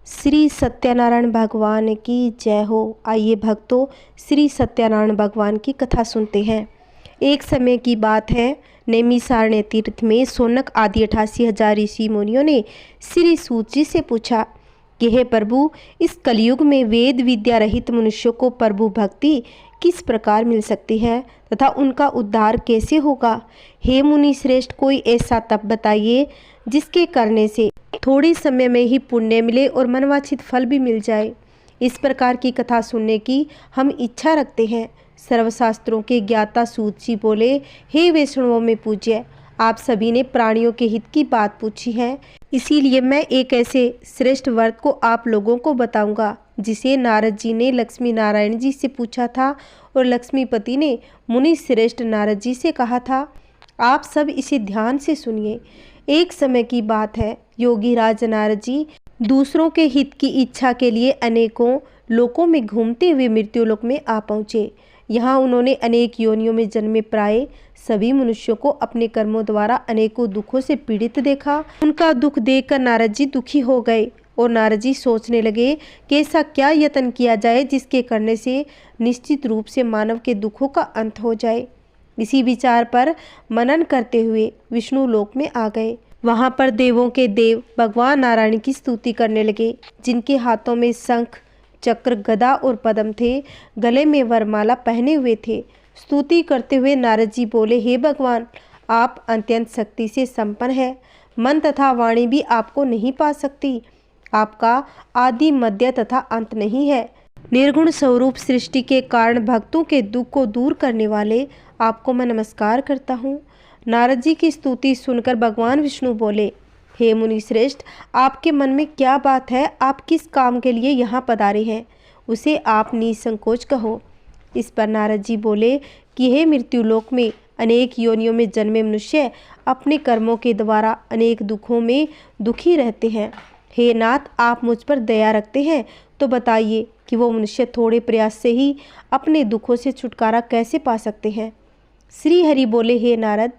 श्री सत्यनारायण भगवान की जय हो। आइए भक्तों, श्री सत्यनारायण भगवान की कथा सुनते हैं। एक समय की बात है, नैमिषारण्य तीर्थ में शौनक आदि 88,000 ऋषि मुनियों ने श्री सूत जी से पूछा कि हे प्रभु, इस कलयुग में वेद विद्या रहित मनुष्यों को प्रभु भक्ति किस प्रकार मिल सकती है तथा उनका उद्धार कैसे होगा। हे मुनि श्रेष्ठ, कोई ऐसा तप बताइए जिसके करने से थोड़े समय में ही पुण्य मिले और मनवांछित फल भी मिल जाए। इस प्रकार की कथा सुनने की हम इच्छा रखते हैं। सर्वशास्त्रों के ज्ञाता सूत जी बोले, हे वैष्णवों में पूज्य, आप सभी ने प्राणियों के हित की बात पूछी है, इसीलिए मैं एक ऐसे श्रेष्ठ व्रत को आप लोगों को बताऊंगा जिसे नारद जी ने लक्ष्मी नारायण जी से पूछा था और लक्ष्मीपति ने मुनि श्रेष्ठ नारद जी से कहा था। आप सब इसे ध्यान से सुनिए। एक समय की बात है, योगी राज नारद जी दूसरों के हित की इच्छा के लिए अनेकों लोकों में घूमते हुए मृत्युलोक में आ पहुँचे। यहाँ उन्होंने अनेक योनियों में जन्मे प्राय सभी मनुष्यों को अपने कर्मों द्वारा अनेकों दुखों से पीड़ित देखा। उनका दुख देखकर नारद जी दुखी हो गए और नारद जी सोचने लगे कि ऐसा क्या यत्न किया जाए जिसके करने से निश्चित रूप से मानव के दुखों का अंत हो जाए। इसी विचार पर मनन करते हुए विष्णु लोक में आ गए। वहां पर देवों के देव भगवान नारायण की स्तुति करने लगे, जिनके हाथों में शंख चक्र गदा और पद्म थे, गले में वरमाला पहने हुए थे। स्तुति करते हुए नारद जी बोले, हे भगवान, आप अत्यंत शक्ति से संपन्न है, मन तथा वाणी भी आपको नहीं पा सकती। आपका आदि मध्य तथा अंत नहीं है। निर्गुण स्वरूप सृष्टि के कारण भक्तों के दुख को दूर करने वाले आपको मैं नमस्कार करता हूँ। नारद जी की स्तुति सुनकर भगवान विष्णु बोले, हे मुनि श्रेष्ठ, आपके मन में क्या बात है? आप किस काम के लिए यहाँ पधारे हैं, उसे आप निसंकोच कहो। इस पर नारद जी बोले कि हे मृत्युलोक में अनेक योनियों में जन्मे मनुष्य अपने कर्मों के द्वारा अनेक दुखों में दुखी रहते हैं। हे नाथ, आप मुझ पर दया रखते हैं तो बताइए कि वो मनुष्य थोड़े प्रयास से ही अपने दुखों से छुटकारा कैसे पा सकते हैं। श्री हरि बोले, हे नारद,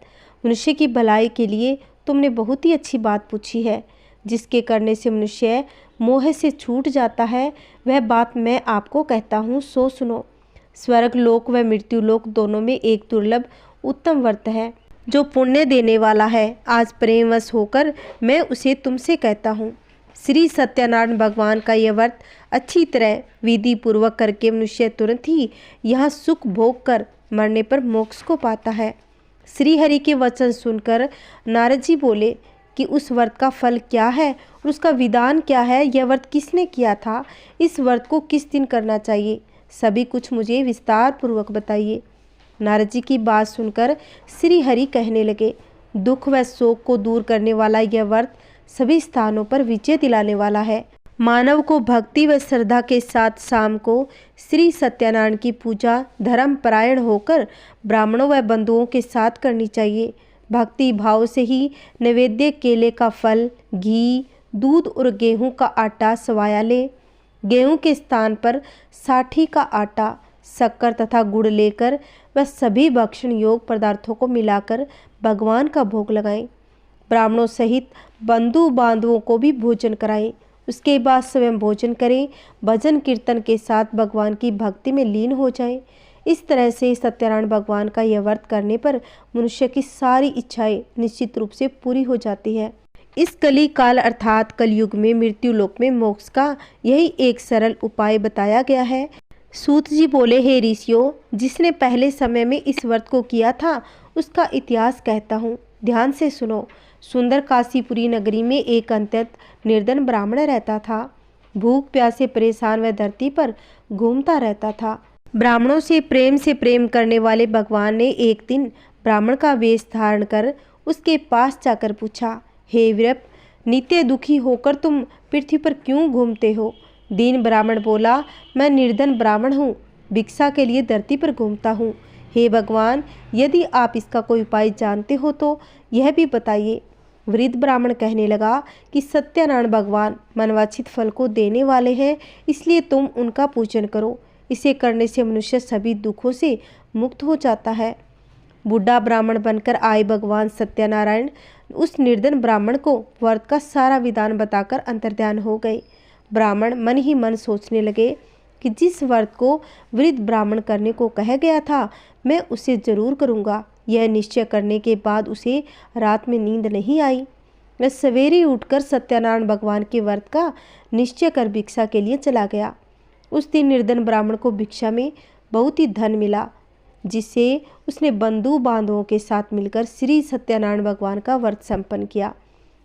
मनुष्य की भलाई के लिए तुमने बहुत ही अच्छी बात पूछी है। जिसके करने से मनुष्य मोह से छूट जाता है, वह बात मैं आपको कहता हूँ, सो सुनो। स्वर्ग लोक व मृत्यु लोक दोनों में एक दुर्लभ उत्तम व्रत है जो पुण्य देने वाला है। आज प्रेमवश होकर मैं उसे तुमसे कहता हूँ। श्री सत्यनारायण भगवान का यह व्रत अच्छी तरह विधि पूर्वक करके मनुष्य तुरंत ही यहाँ सुख भोग कर मरने पर मोक्ष को पाता है। श्री हरि के वचन सुनकर नारद जी बोले कि उस व्रत का फल क्या है और उसका विधान क्या है, यह व्रत किसने किया था, इस व्रत को किस दिन करना चाहिए, सभी कुछ मुझे विस्तार पूर्वक बताइए। नारद जी की बात सुनकर श्री हरि कहने लगे, दुख व शोक को दूर करने वाला यह व्रत सभी स्थानों पर विजय दिलाने वाला है। मानव को भक्ति व श्रद्धा के साथ शाम को श्री सत्यनारायण की पूजा धर्म परायण होकर ब्राह्मणों व बंधुओं के साथ करनी चाहिए। भक्ति भाव से ही नैवेद्य केले का फल, घी, दूध और गेहूं का आटा सवाया ले। गेहूं के स्थान पर साठी का आटा, शक्कर तथा गुड़ लेकर वह सभी भक्षण योग पदार्थों को मिलाकर भगवान का भोग लगाएं। ब्राह्मणों सहित बंधु बांधवों को भी भोजन कराएं। उसके बाद स्वयं भोजन करें। भजन कीर्तन के साथ भगवान की भक्ति में लीन हो जाएं। इस तरह से सत्यनारायण भगवान का यह व्रत करने पर मनुष्य की सारी इच्छाएं निश्चित रूप से पूरी हो जाती है। इस कली काल अर्थात कलयुग में मृत्यु लोक में मोक्ष का यही एक सरल उपाय बताया गया है। सूत जी बोले, हे ऋषियों, जिसने पहले समय में इस व्रत को किया था उसका इतिहास कहता हूँ, ध्यान से सुनो। सुंदर काशीपुरी नगरी में एक अत्यंत निर्धन ब्राह्मण रहता था। भूख प्यास से परेशान वह धरती पर घूमता रहता था। ब्राह्मणों से प्रेम करने वाले भगवान ने एक दिन ब्राह्मण का वेश धारण कर उसके पास जाकर पूछा, हे वीरप, नित्य दुखी होकर तुम पृथ्वी पर क्यों घूमते हो? दीन ब्राह्मण बोला, मैं निर्धन ब्राह्मण हूँ, भिक्षा के लिए धरती पर घूमता हूँ। हे भगवान, यदि आप इसका कोई उपाय जानते हो तो यह भी बताइए। वृद्ध ब्राह्मण कहने लगा कि सत्यनारायण भगवान मनवांछित फल को देने वाले हैं, इसलिए तुम उनका पूजन करो। इसे करने से मनुष्य सभी दुखों से मुक्त हो जाता है। बूढ़ा ब्राह्मण बनकर आए भगवान सत्यनारायण उस निर्धन ब्राह्मण को व्रत का सारा विधान बताकर अंतर्ध्यान हो गए। ब्राह्मण मन ही मन सोचने लगे कि जिस व्रत को वृद्ध ब्राह्मण करने को कहा गया था मैं उसे जरूर करूँगा। यह निश्चय करने के बाद उसे रात में नींद नहीं आई। वह सवेरे उठकर सत्यनारायण भगवान के व्रत का निश्चय कर भिक्षा के लिए चला गया। उस दिन निर्धन ब्राह्मण को भिक्षा में बहुत ही धन मिला, जिससे उसने बंधु बांधवों के साथ मिलकर श्री सत्यनारायण भगवान का व्रत संपन्न किया।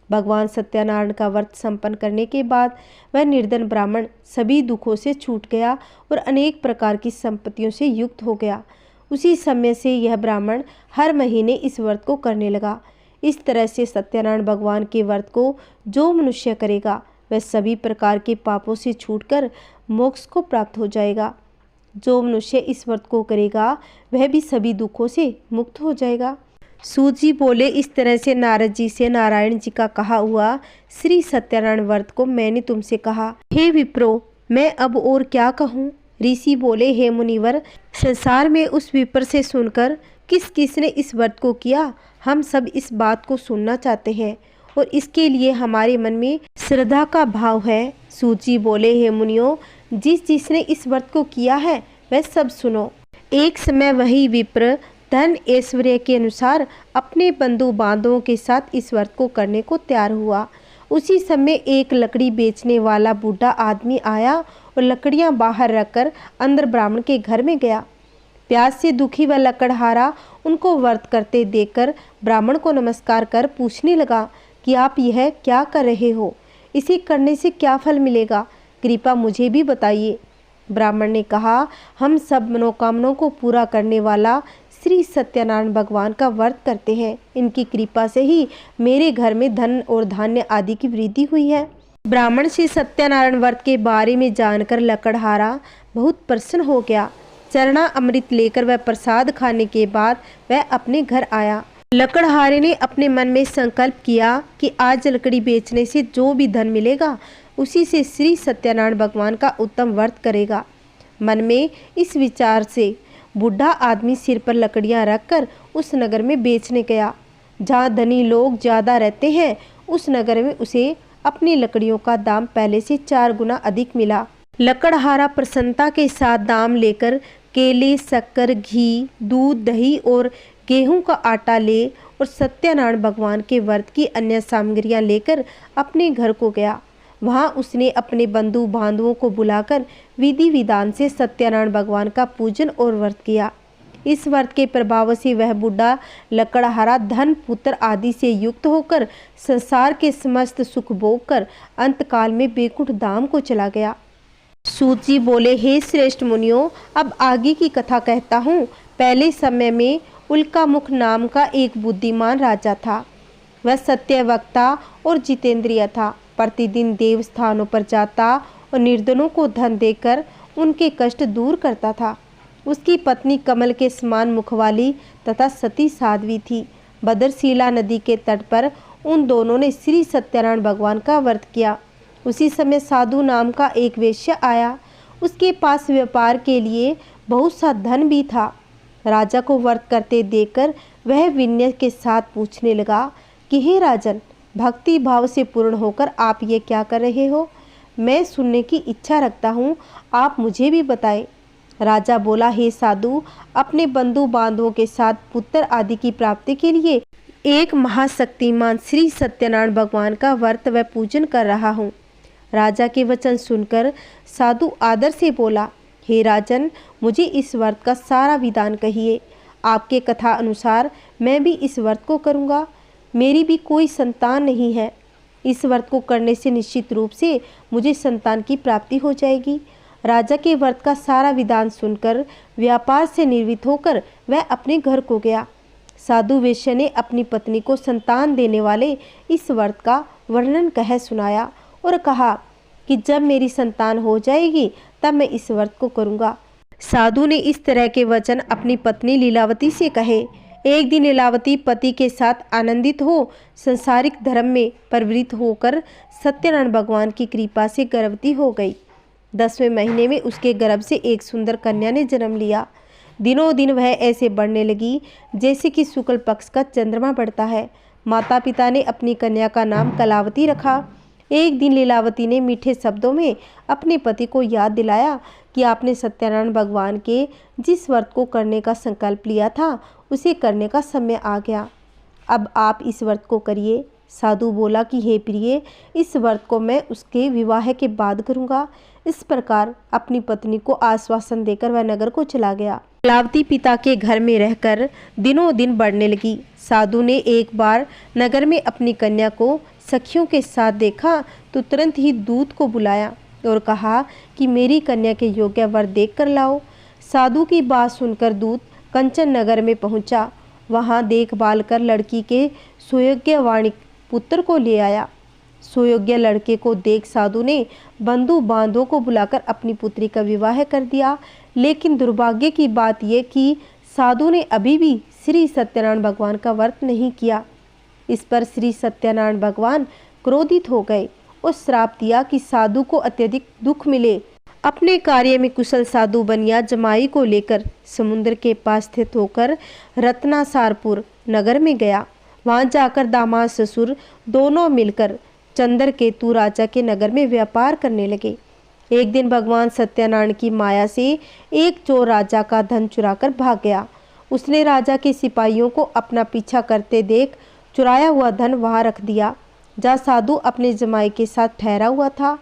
भगवान सत्यनारायण का व्रत संपन्न करने के बाद वह निर्धन ब्राह्मण सभी दुखों से छूट गया और अनेक प्रकार की संपत्तियों से युक्त हो गया। उसी समय से यह ब्राह्मण हर महीने इस व्रत को करने लगा। इस तरह से सत्यनारायण भगवान के व्रत को जो मनुष्य करेगा वह सभी प्रकार के पापों से छूटकर मोक्ष को प्राप्त हो जाएगा। जो मनुष्य इस व्रत को करेगा वह भी सभी दुखों से मुक्त हो जाएगा। सूत जी बोले, इस तरह से नारद जी से नारायण जी का कहा हुआ श्री सत्यनारायण व्रत को मैंने तुमसे कहा। हे विप्रो, मैं अब और क्या कहूँ। ऋषि बोले, हे मुनिवर, संसार में उस विप्र से सुनकर किस किसने इस व्रत को किया, हम सब इस बात को सुनना चाहते हैं और इसके लिए हमारे मन में श्रद्धा का भाव है। सूत जी बोले, हे मुनियों, जिसने इस व्रत को किया है वह सब सुनो। एक समय वही विप्र धन ऐश्वर्य के अनुसार अपने बंधु बांधवों के साथ इस व्रत को करने को तैयार हुआ। उसी समय एक लकड़ी बेचने वाला बूढ़ा आदमी आया और लकड़ियां बाहर रखकर अंदर ब्राह्मण के घर में गया। प्यास से दुखी वह लकड़हारा उनको व्रत करते देखकर ब्राह्मण को नमस्कार कर पूछने लगा कि आप यह क्या कर रहे हो, इसे करने से क्या फल मिलेगा, कृपा मुझे भी बताइए। ब्राह्मण ने कहा, हम सब मनोकामनाओं को पूरा करने वाला श्री सत्यनारायण भगवान का व्रत करते हैं। इनकी कृपा से ही मेरे घर में धन और धान्य आदि की वृद्धि हुई है। ब्राह्मण से सत्यनारायण व्रत के बारे में जानकर लकड़हारा बहुत प्रसन्न हो गया। चरना अमृत लेकर वह प्रसाद खाने के बाद वह अपने घर आया। लकड़हारे ने अपने मन में संकल्प किया कि आज लकड़ी बेचने से जो भी धन मिलेगा उसी से श्री सत्यनारायण भगवान का उत्तम व्रत करेगा। मन में इस विचार से बूढ़ा आदमी सिर पर लकड़ियां रखकर उस नगर में बेचने गया। जहाँ धनी लोग ज़्यादा रहते हैं उस नगर में उसे अपनी लकड़ियों का दाम पहले से 4 गुना अधिक मिला। लकड़हारा प्रसन्नता के साथ दाम लेकर केले, शक्कर, घी, दूध, दही और गेहूं का आटा ले और सत्यनारायण भगवान के व्रत की अन्य सामग्रियां लेकर अपने घर को गया। वहां उसने अपने बंधु बांधवों को बुलाकर विधि विधान से सत्यनारायण भगवान का पूजन और व्रत किया। इस व्रत के प्रभाव से वह बूढ़ा लकड़हारा धन पुत्र आदि से युक्त होकर संसार के समस्त सुख भोग कर अंतकाल में बैकुंठ धाम को चला गया। सूत जी बोले, हे श्रेष्ठ मुनियों, अब आगे की कथा कहता हूँ। पहले समय में उल्कामुख नाम का एक बुद्धिमान राजा था। वह सत्यवक्ता और जितेंद्रिय था। प्रतिदिन देव स्थानों पर जाता और निर्धनों को धन देकर उनके कष्ट दूर करता था। उसकी पत्नी कमल के समान मुख वाली तथा सती साध्वी थी। भद्रशिला नदी के तट पर उन दोनों ने श्री सत्यनारायण भगवान का व्रत किया। उसी समय साधु नाम का एक वेश्या आया। उसके पास व्यापार के लिए बहुत सा धन भी था। राजा को व्रत करते देखकर वह विनय के साथ पूछने लगा कि हे राजन, भक्ति भाव से पूर्ण होकर आप ये क्या कर रहे हो? मैं सुनने की इच्छा रखता हूँ, आप मुझे भी बताएं। राजा बोला, हे साधु, अपने बंधु बांधवों के साथ पुत्र आदि की प्राप्ति के लिए एक महाशक्तिमान श्री सत्यनारायण भगवान का व्रत व पूजन कर रहा हूँ। राजा के वचन सुनकर साधु आदर से बोला, हे राजन, मुझे इस व्रत का सारा विधान कहिए। आपके कथा अनुसार मैं भी इस व्रत को करूँगा। मेरी भी कोई संतान नहीं है। इस व्रत को करने से निश्चित रूप से मुझे संतान की प्राप्ति हो जाएगी। राजा के व्रत का सारा विधान सुनकर व्यापार से निर्वृत्त होकर वह अपने घर को गया। साधु वेश्या ने अपनी पत्नी को संतान देने वाले इस व्रत का वर्णन कह सुनाया और कहा कि जब मेरी संतान हो जाएगी तब मैं इस व्रत को करूँगा। साधु ने इस तरह के वचन अपनी पत्नी लीलावती से कहे। एक दिन लीलावती पति के साथ आनंदित हो संसारिक धर्म में प्रवृत्त होकर सत्यनारायण भगवान की कृपा से गर्भवती हो गई। 10वें महीने में उसके गर्भ से एक सुंदर कन्या ने जन्म लिया। दिनों दिन वह ऐसे बढ़ने लगी जैसे कि शुक्ल पक्ष का चंद्रमा बढ़ता है। माता पिता ने अपनी कन्या का नाम कलावती रखा। एक दिन लीलावती ने मीठे शब्दों में अपने पति को याद दिलाया कि आपने सत्यनारायण भगवान के जिस व्रत को करने का संकल्प लिया था उसे करने का समय आ गया। अब आप इस व्रत को करिए। साधु बोला कि हे प्रिय, इस व्रत को मैं उसके विवाह के बाद करूँगा। इस प्रकार अपनी पत्नी को आश्वासन देकर वह नगर को चला गया। लीलावती पिता के घर में रहकर दिनों दिन बढ़ने लगी। साधु ने एक बार नगर में अपनी कन्या को सखियों के साथ देखा तो तुरंत ही दूत को बुलाया और कहा कि मेरी कन्या के योग्य वर देख कर लाओ। साधु की बात सुनकर दूत कंचन नगर में पहुंचा। वहां देखभाल कर लड़की के सुयोग्य वाणिक पुत्र को ले आया। सुयोग्य लड़के को देख साधु ने बंधु बांधों को बुलाकर अपनी पुत्री का विवाह कर दिया। लेकिन दुर्भाग्य की बात यह कि साधु ने अभी भी श्री सत्यनारायण भगवान का व्रत नहीं किया। इस पर श्री सत्यनारायण भगवान क्रोधित हो गए और श्राप दिया कि साधु को अत्यधिक दुख मिले। अपने कार्य में कुशल साधु बनिया जमाई को लेकर समुद्र के पास स्थित होकर रत्नासारपुर नगर में गया। वहां जाकर दामाद ससुर दोनों मिलकर चंद्रकेतु राजा के नगर में व्यापार करने लगे। एक दिन भगवान सत्यनारायण की माया से एक चोर राजा का धन चुराकर भाग गया। उसने राजा के सिपाहियों को अपना पीछा करते देख चुराया हुआ धन वहां रख दिया जहाँ साधु अपने जमाई के साथ ठहरा हुआ था।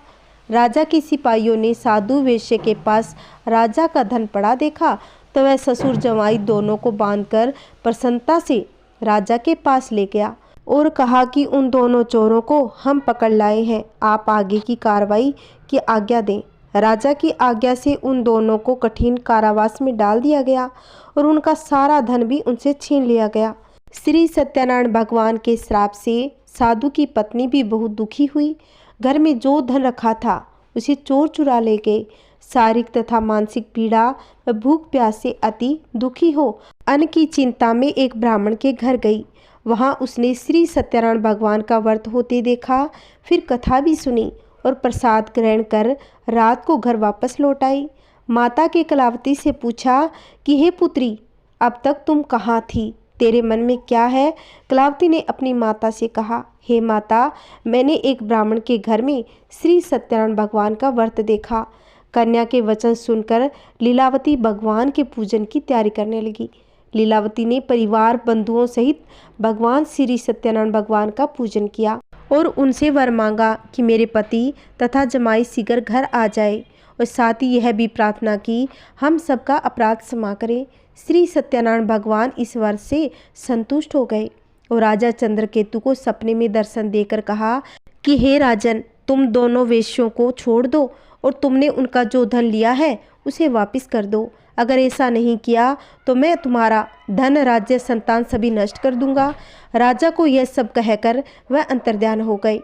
राजा के सिपाहियों ने साधु वेश्य के पास राजा का धन पड़ा देखा तो वह ससुर जमाई दोनों को बांधकर प्रसन्नता से राजा के पास ले गया और कहा कि उन दोनों चोरों को हम पकड़ लाए हैं, आप आगे की कार्रवाई की आज्ञा दें। राजा की आज्ञा से उन दोनों को कठिन कारावास में डाल दिया गया और उनका सारा धन भी उनसे छीन लिया गया। श्री सत्यनारायण भगवान के श्राप से साधु की पत्नी भी बहुत दुखी हुई। घर में जो धन रखा था उसे चोर चुरा ले गए। शारीरिक तथा मानसिक पीड़ा व भूख प्यास से अति दुखी हो अन्न की चिंता में एक ब्राह्मण के घर गई। वहां उसने श्री सत्यनारायण भगवान का व्रत होते देखा। फिर कथा भी सुनी और प्रसाद ग्रहण कर रात को घर वापस लौट आई। माता के कलावती से पूछा कि हे पुत्री, अब तक तुम कहाँ थी, तेरे मन में क्या है? कलावती ने अपनी माता से कहा, हे माता, मैंने एक ब्राह्मण के घर में श्री सत्यनारायण भगवान का व्रत देखा। कन्या के वचन सुनकर लीलावती भगवान के पूजन की तैयारी करने लगी। लीलावती ने परिवार बंधुओं सहित भगवान श्री सत्यनारायण भगवान का पूजन किया और उनसे वर मांगा कि मेरे पति तथा जमाई शीघ्र घर आ जाए और साथ ही यह भी प्रार्थना की हम सबका अपराध क्षमा करें। श्री सत्यनारायण भगवान इस वर से संतुष्ट हो गए और राजा चंद्रकेतु को सपने में दर्शन देकर कहा कि हे राजन, तुम दोनों वेश्यों को छोड़ दो और तुमने उनका जो धन लिया है उसे वापस कर दो। अगर ऐसा नहीं किया तो मैं तुम्हारा धन, राज्य, संतान सभी नष्ट कर दूंगा। राजा को यह सब कहकर वह अंतर्ध्यान हो गए।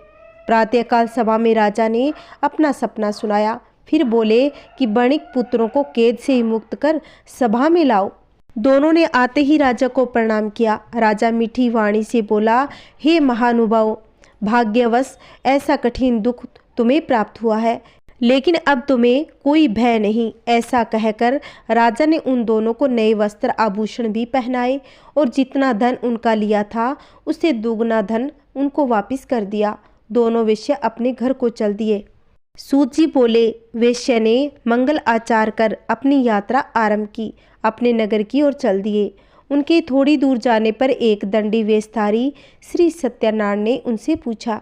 प्रातःकाल सभा में राजा ने अपना सपना सुनाया। फिर बोले कि वणिक पुत्रों को कैद से ही मुक्त कर सभा में लाओ। दोनों ने आते ही राजा को प्रणाम किया। राजा मीठी वाणी से बोला, हे महानुभाव, भाग्यवश ऐसा कठिन दुख तुम्हें प्राप्त हुआ है, लेकिन अब तुम्हें कोई भय नहीं। ऐसा कहकर राजा ने उन दोनों को नए वस्त्र आभूषण भी पहनाए और जितना धन उनका लिया था उससे दुगना धन उनको वापस कर दिया। दोनों वेश्य अपने घर को चल दिए। सूत जी बोले, वेश्य ने मंगल आचार कर अपनी यात्रा आरंभ की, अपने नगर की ओर चल दिए। उनके थोड़ी दूर जाने पर एक दंडी वेशधारी श्री सत्यनारायण ने उनसे पूछा,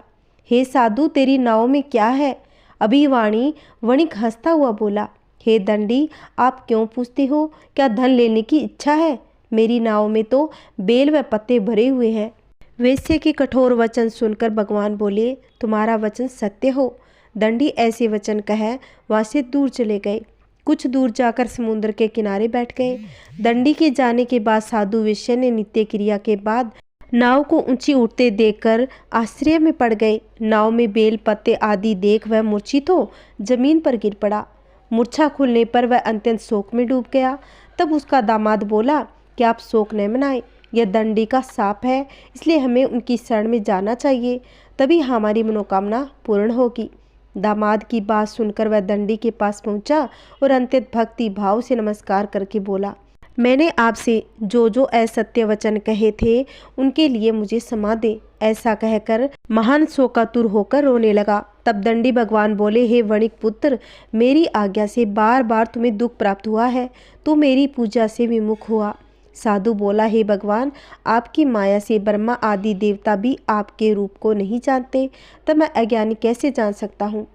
हे साधु, तेरी नाव में क्या है? अभिवाणी वणिक हंसता हुआ बोला, हे दंडी, आप क्यों पूछते हो? क्या धन लेने की इच्छा है? मेरी नाव में तो बेल व पत्ते भरे हुए हैं। वेश्य के कठोर वचन सुनकर भगवान बोले, तुम्हारा वचन सत्य हो। दंडी ऐसे वचन कह वहां से दूर चले गए। कुछ दूर जाकर समुद्र के किनारे बैठ गए। दंडी के जाने के बाद साधु वेश्य ने नित्य क्रिया के बाद नाव को ऊंची उठते देखकर आश्चर्य में पड़ गए। नाव में बेल पत्ते आदि देख वह मूर्छित हो जमीन पर गिर पड़ा। मूर्छा खुलने पर वह अत्यंत शोक में डूब गया। तब उसका दामाद बोला कि आप शोक न मनाएं, यह दंडी का शाप है, इसलिए हमें उनकी शरण में जाना चाहिए, तभी हमारी मनोकामना पूर्ण होगी। दामाद की बात सुनकर वह दंडी के पास पहुंचा और अत्यंत भक्ति भाव से नमस्कार करके बोला, मैंने आपसे जो जो असत्य वचन कहे थे उनके लिए मुझे क्षमा दे। ऐसा कहकर महान शोकातुर होकर रोने लगा। तब दंडी भगवान बोले, हे वणिक पुत्र, मेरी आज्ञा से बार बार तुम्हें दुख प्राप्त हुआ है, तो मेरी पूजा से विमुख हुआ। साधु बोला, हे भगवान, आपकी माया से ब्रह्मा आदि देवता भी आपके रूप को नहीं जानते, तब मैं अज्ञानी कैसे जान सकता हूँ।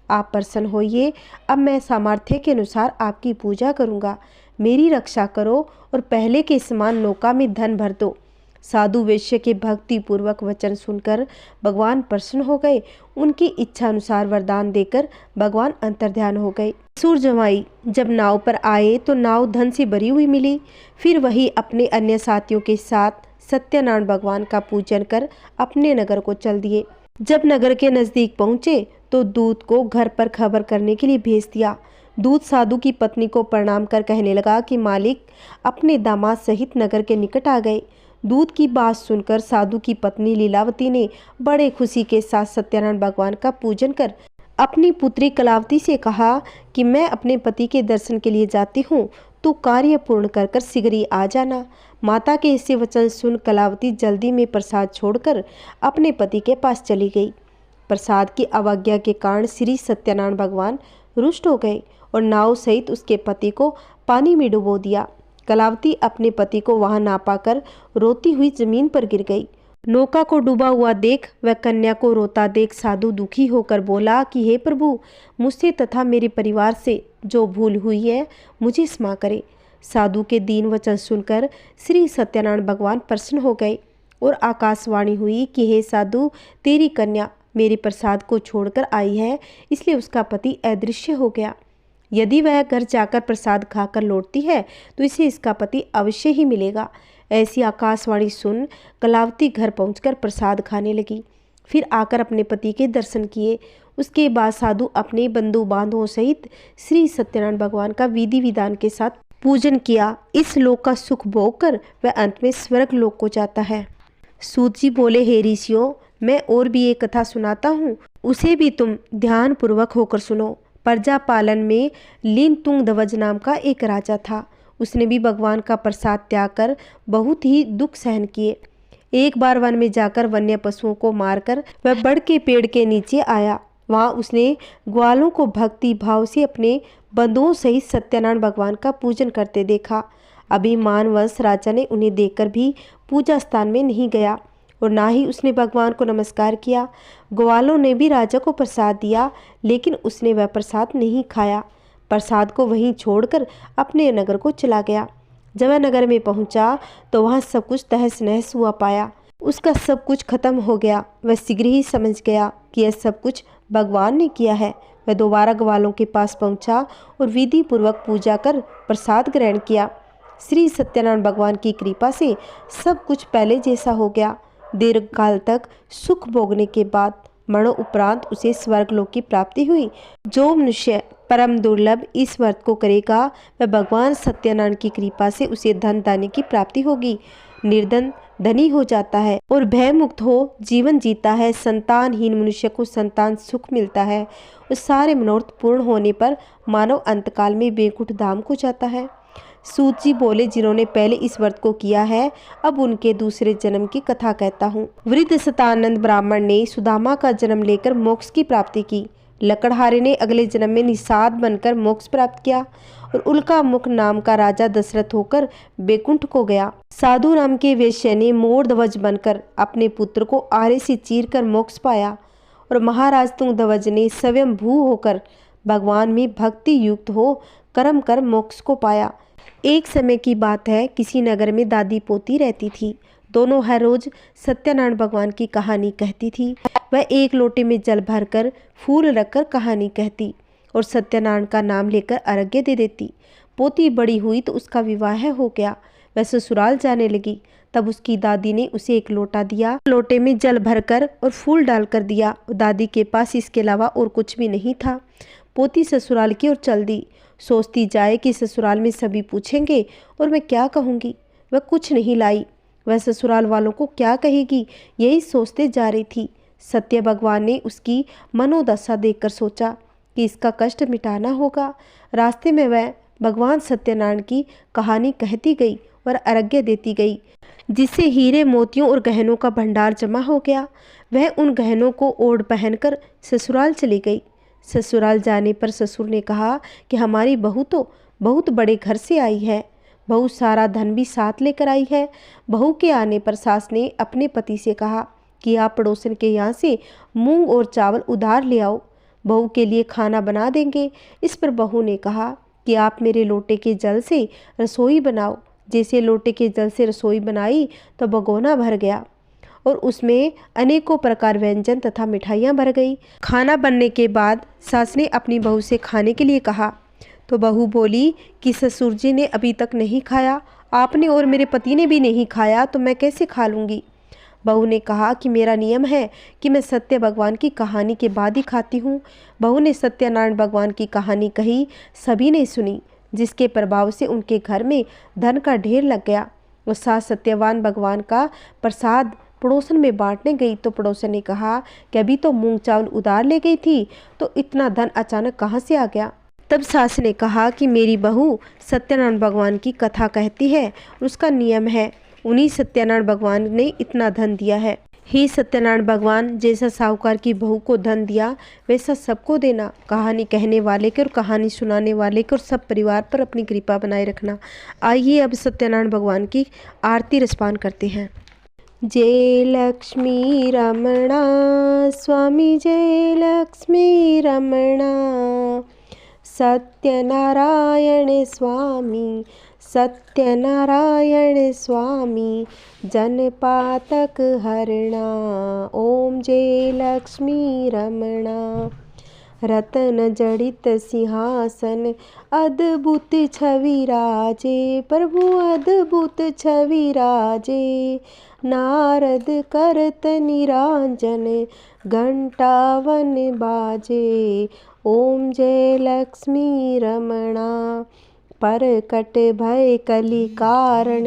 आप प्रसन्न होइए, अब मैं सामर्थ्य के अनुसार आपकी पूजा करूँगा। मेरी रक्षा करो और पहले के समान नौका में धन भर दो। साधु वैश्य के भक्ति पूर्वक वचन सुनकर भगवान प्रसन्न हो गए। उनकी इच्छा अनुसार वरदान देकर भगवान अंतर्ध्यान हो गए। सूर जमाई जब नाव पर आए तो नाव धन से भरी हुई मिली। फिर वही अपने अन्य साथियों के साथ सत्यनारायण भगवान का पूजन कर अपने नगर को चल दिए। जब नगर के नजदीक पहुंचे तो दूत को घर पर खबर करने के लिए भेज दिया। दूत साधु की पत्नी को प्रणाम कर कहने लगा कि मालिक अपने दामाद सहित नगर के निकट आ गए। दूत की बात सुनकर साधु की पत्नी लीलावती ने बड़े खुशी के साथ सत्यनारायण भगवान का पूजन कर अपनी पुत्री कलावती से कहा कि मैं अपने पति के दर्शन के लिए जाती हूँ, तो कार्य पूर्ण कर कर शीघ्र ही आ जाना। माता के ऐसे वचन सुन कलावती जल्दी में प्रसाद छोड़कर अपने पति के पास चली गई। प्रसाद की अवज्ञा के कारण श्री सत्यनारायण भगवान रुष्ट हो गए और नाव सहित उसके पति को पानी में डुबो दिया। कलावती अपने पति को वहां ना पाकर रोती हुई जमीन पर गिर गई। नौका को डूबा हुआ देख वह कन्या को रोता देख साधु दुखी होकर बोला कि हे प्रभु, मुझसे तथा मेरे परिवार से जो भूल हुई है मुझे क्षमा करे। साधु के दीन वचन सुनकर श्री सत्यनारायण भगवान प्रसन्न हो गए और आकाशवाणी हुई कि हे साधु, तेरी कन्या मेरे प्रसाद को छोड़कर आई है, इसलिए उसका पति अदृश्य हो गया। यदि वह घर जाकर प्रसाद खाकर लौटती है तो इसे इसका पति अवश्य ही मिलेगा। ऐसी आकाशवाणी सुन कलावती घर पहुंचकर प्रसाद खाने लगी। फिर आकर अपने पति के दर्शन किए। उसके बाद साधु अपने बंधु बांधवों सहित श्री सत्यनारायण भगवान का विधि विधान के साथ पूजन किया। इस लोक का सुख भोग कर वह अंत में स्वर्ग लोक को जाता है। सूत जी बोले, हे ऋषियों, मैं और भी एक कथा सुनाता हूँ, उसे भी तुम ध्यान पूर्वक होकर सुनो। प्रजा पालन में लीन तुंग ध्वज नाम का एक राजा था। उसने भी भगवान का प्रसाद त्याग कर बहुत ही दुख सहन किए। एक बार वन में जाकर वन्य पशुओं को मारकर वह बड़ के पेड़ के नीचे आया। वहां उसने ग्वालों को भक्ति भाव से अपने बंधुओं सहित सत्यनारायण भगवान का पूजन करते देखा। अभिमान वंश राजा ने उन्हें देखकर भी पूजा स्थान में नहीं गया और ना ही उसने भगवान को नमस्कार किया। ग्वालों ने भी राजा को प्रसाद दिया, लेकिन उसने वह प्रसाद नहीं खाया। प्रसाद को वहीं छोड़कर अपने नगर को चला गया। जब वह नगर में पहुंचा तो वहां सब कुछ तहस नहस हुआ पाया। उसका सब कुछ खत्म हो गया। वह शीघ्र ही समझ गया कि यह सब कुछ भगवान ने किया है। वह दोबारा ग्वालों के पास पहुंचा और विधि पूर्वक पूजा कर प्रसाद ग्रहण किया। श्री सत्यनारायण भगवान की कृपा से सब कुछ पहले जैसा हो गया। दीर्घ काल तक सुख भोगने के बाद मरणों उपरांत उसे स्वर्गलोक की प्राप्ति हुई। जो मनुष्य परम दुर्लभ इस व्रत को करेगा वह भगवान सत्यनारायण की कृपा से उसे धन दाने की प्राप्ति होगी। निर्धन धनी हो जाता है और भय मुक्त हो जीवन जीता है। संतानहीन मनुष्य को संतान सुख मिलता है और सारे मनोरथ पूर्ण होने पर मानव अंतकाल में बैकुंठ धाम को जाता है। सूत जी बोले, जिन्होंने पहले इस व्रत को किया है अब उनके दूसरे जन्म की कथा कहता हूँ। वृद्ध सतानंद ब्राह्मण ने सुदामा का जन्म लेकर मोक्ष की प्राप्ति की। लकड़हारे ने अगले जन्म में निषाद बनकर मोक्ष प्राप्त किया और उल्का मुख नाम का राजा दशरथ होकर बैकुंठ को गया। साधु नाम के वैश्य ने मोर ध्वज बनकर अपने पुत्र को आरे से चीर कर मोक्ष पाया और महाराज तुंग ध्वज ने स्वयं भू होकर भगवान में भक्ति युक्त हो कर्म कर मोक्ष को पाया। एक समय की बात है, किसी नगर में दादी पोती रहती थी। दोनों हर रोज सत्यनारायण भगवान की कहानी कहती थी। वह एक लोटे में जल भरकर फूल रखकर कहानी कहती और सत्यनारायण का नाम लेकर अर्घ्य दे देती। पोती बड़ी हुई तो उसका विवाह हो गया। वह ससुराल जाने लगी। तब उसकी दादी ने उसे एक लोटा दिया। लोटे में जल भरकर और फूल डालकर दिया। दादी के पास इसके अलावा और कुछ भी नहीं था। पोती ससुराल की ओर चल दी। सोचती जाए कि ससुराल में सभी पूछेंगे और मैं क्या कहूँगी। वह कुछ नहीं लाई। वह ससुराल वालों को क्या कहेगी, यही सोचते जा रही थी। सत्य भगवान ने उसकी मनोदशा देखकर सोचा कि इसका कष्ट मिटाना होगा। रास्ते में वह भगवान सत्यनारायण की कहानी कहती गई और अर्घ्य देती गई, जिससे हीरे मोतियों और गहनों का भंडार जमा हो गया। वह उन गहनों को ओढ़ पहनकर ससुराल चली गई। ससुराल जाने पर ससुर ने कहा कि हमारी बहू तो बहुत बड़े घर से आई है, बहू सारा धन भी साथ लेकर आई है। बहू के आने पर सास ने अपने पति से कहा कि आप पड़ोसन के यहाँ से मूंग और चावल उधार ले आओ, बहू के लिए खाना बना देंगे। इस पर बहू ने कहा कि आप मेरे लोटे के जल से रसोई बनाओ। जैसे लोटे के जल से रसोई बनाई तो भगोना भर गया और उसमें अनेकों प्रकार व्यंजन तथा मिठाइयाँ भर गई। खाना बनने के बाद सास ने अपनी बहू से खाने के लिए कहा तो बहू बोली कि ससुर जी ने अभी तक नहीं खाया, आपने और मेरे पति ने भी नहीं खाया, तो मैं कैसे खा लूँगी। बहू ने कहा कि मेरा नियम है कि मैं सत्य भगवान की कहानी के बाद ही खाती हूँ। बहू ने सत्यनारायण भगवान की कहानी कही, सभी ने सुनी, जिसके प्रभाव से उनके घर में धन का ढेर लग गया। और सास सत्यवान भगवान का प्रसाद पड़ोसन में बांटने गई तो पड़ोसन ने कहा कि अभी तो मूंग चावल उधार ले गई थी, तो इतना धन अचानक कहाँ से आ गया। तब सास ने कहा कि मेरी बहू सत्यनारायण भगवान की कथा कहती है, उसका नियम है, उन्हीं सत्यनारायण भगवान ने इतना धन दिया है। हे सत्यनारायण भगवान, जैसा साहूकार की बहू को धन दिया वैसा सबको देना। कहानी कहने वाले के और कहानी सुनाने वाले के और सब परिवार पर अपनी कृपा बनाए रखना। आइए अब सत्यनारायण भगवान की आरती रसपान करते हैं। जय लक्ष्मी रमणा स्वामी, जय लक्ष्मी रमणा, सत्यनारायण स्वामी, सत्यनारायण स्वामी, जनपातक हरणा। ओम जय लक्ष्मी रमणा। रतन जड़ित सिंहासन अद्भुत छवि राजे, प्रभु अद्भुत छवि राजे। नारद करत निरांजन घंटावन बाजे। ओम जय लक्ष्मी रमणा। परकट भय कलि कारण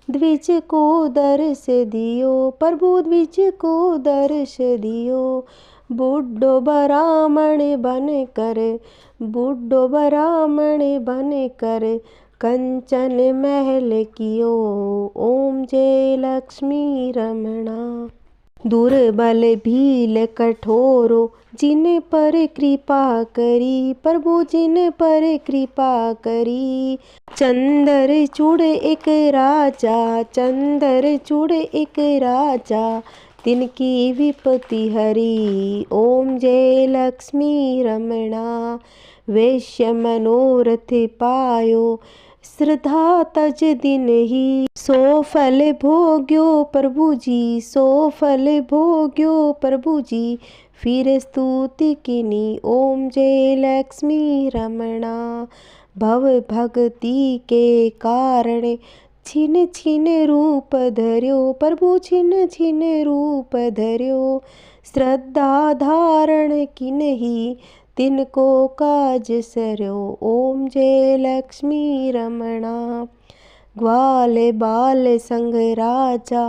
द्विज को दर्श दियो, प्रभु द्विज को दर्श दियो। बुड्ढो ब्राह्मण बन कर, बुड्ढो ब्राह्मण बन कर कंचन महल कियो। ओम जय लक्ष्मी रमणा। दुर्बल भील कठोरो जिन पर कृपा करी, प्रभु जिन पर कृपा करी। चंदर चूड़ एक राजा, चंदर चूड़ एक राजा, तिनकी विपत्ति हरी। ओम जय लक्ष्मी रमणा। वैश्य मनोरथ पायो, श्रद्धा तज दिन ही। सो फल भोग्यो प्रभु जी, सो फल भोग्यो प्रभु जी, फिर स्तुति किनी। ओम जय लक्ष्मी रमणा। भव भक्ति के कारण छिन छिन रूप धर्यो, प्रभु छिन छिन रूप धर्यो। श्रद्धा धारण किन्ही, तिनको काज सर्यो। ओम जय लक्ष्मी रमणा। ग्वाल बाल संग राजा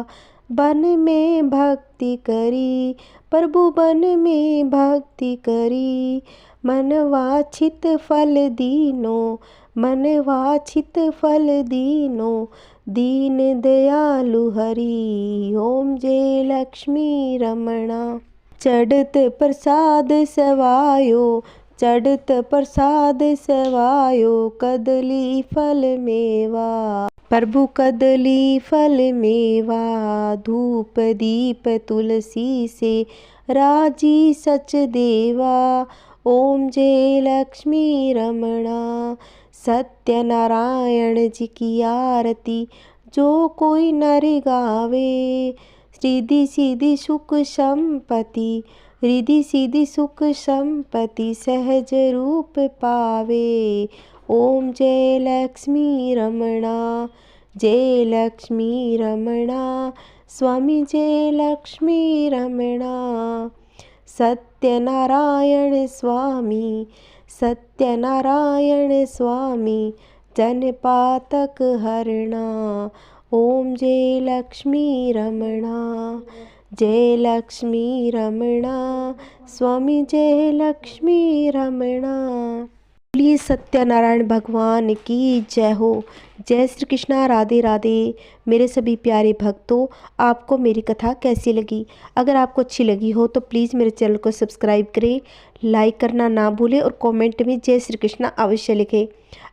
वन में भक्ति करी, प्रभु वन में भक्ति करी। मन वांछित फल दीनो, मन वांछित फल दीनो, दीन दयालु हरि। ओम जय लक्ष्मी रमणा। चढ़त प्रसाद सवायो, चढ़त प्रसाद सवायो, कदली फल मेवा, प्रभु कदली फल मेवा। धूप दीप तुलसी से राजी सच देवा। ओम जय लक्ष्मी रमणा। सत्यनारायण जी की आरती जो कोई नर गावे, रिद्धि सिद्धि सुख संपत्ति, रिद्धि सिद्धि सुख संपत्ति सहज रूप पावे। ओम जय लक्ष्मी रमणा, जय लक्ष्मी रमणा, स्वामी जय लक्ष्मी रमणा। सत्यनारायण स्वामी, सत्यनारायण स्वामी, जनपातक हरणा। ओम जय लक्ष्मी रमणा, जय लक्ष्मी रमणा, स्वामी जय लक्ष्मी रमणा। बोलिए सत्यनारायण भगवान की जय हो। जय श्री कृष्णा, राधे राधे। मेरे सभी प्यारे भक्तों, आपको मेरी कथा कैसी लगी? अगर आपको अच्छी लगी हो तो प्लीज़ मेरे चैनल को सब्सक्राइब करें, लाइक करना ना भूलें और कमेंट में जय श्री कृष्णा अवश्य लिखें।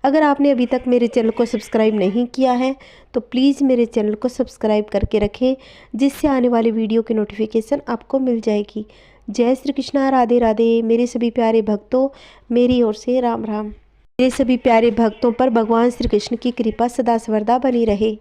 अगर आपने अभी तक मेरे चैनल को सब्सक्राइब नहीं किया है तो प्लीज़ मेरे चैनल को सब्सक्राइब करके रखें, जिससे आने वाली वीडियो की नोटिफिकेशन आपको मिल जाएगी। जय श्री कृष्णा, राधे राधे। मेरे सभी प्यारे भक्तों, मेरी ओर से राम राम। मेरे सभी प्यारे भक्तों पर भगवान श्री कृष्ण की कृपा सदा सर्वदा बनी रहे।